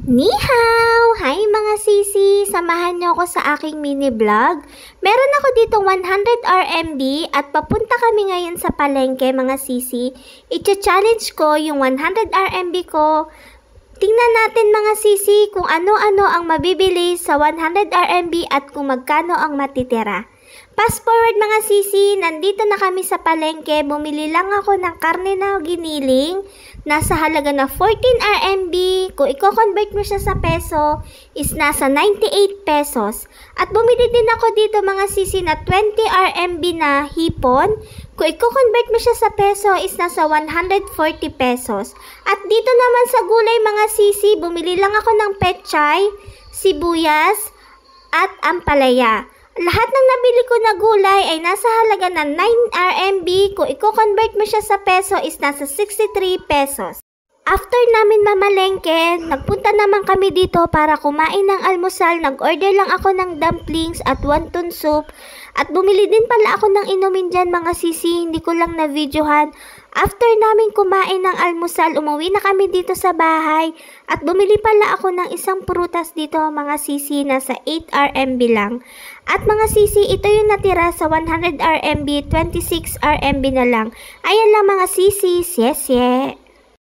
Ni hao! Hi mga sisi! Samahan niyo ako sa aking mini vlog. Meron ako dito 100 RMB at papunta kami ngayon sa palengke mga sisi. I-challenge ko yung 100 RMB ko. Tingnan natin mga sisi kung ano-ano ang mabibili sa 100 RMB at kung magkano ang matitira. Fast forward mga sisi, nandito na kami sa palengke. Bumili lang ako ng karne na giniling. Nasa halaga na 14 RMB. Kung i-convert mo siya sa peso, is nasa 98 pesos. At bumili din ako dito mga sisi na 20 RMB na hipon. Kung i-convert mo siya sa peso, is nasa 140 pesos. At dito naman sa gulay mga sisi, bumili lang ako ng pechay, sibuyas, at ampalaya. Lahat ng nabili ko na gulay ay nasa halaga na 9 RMB. Kung i-convert mo siya sa peso is nasa 63 pesos. After namin mamalengke, nagpunta naman kami dito para kumain ng almusal. Nag-order lang ako ng dumplings at wonton soup. At bumili din pala ako ng inumin dyan mga sisi, hindi ko lang na-videohan. After namin kumain ng almusal, umuwi na kami dito sa bahay. At bumili pala ako ng isang prutas dito mga sisi, nasa 8 RMB lang. At mga sisi, ito yung natira sa 100 RMB, 26 RMB na lang. Ayan lang mga sisi, yes.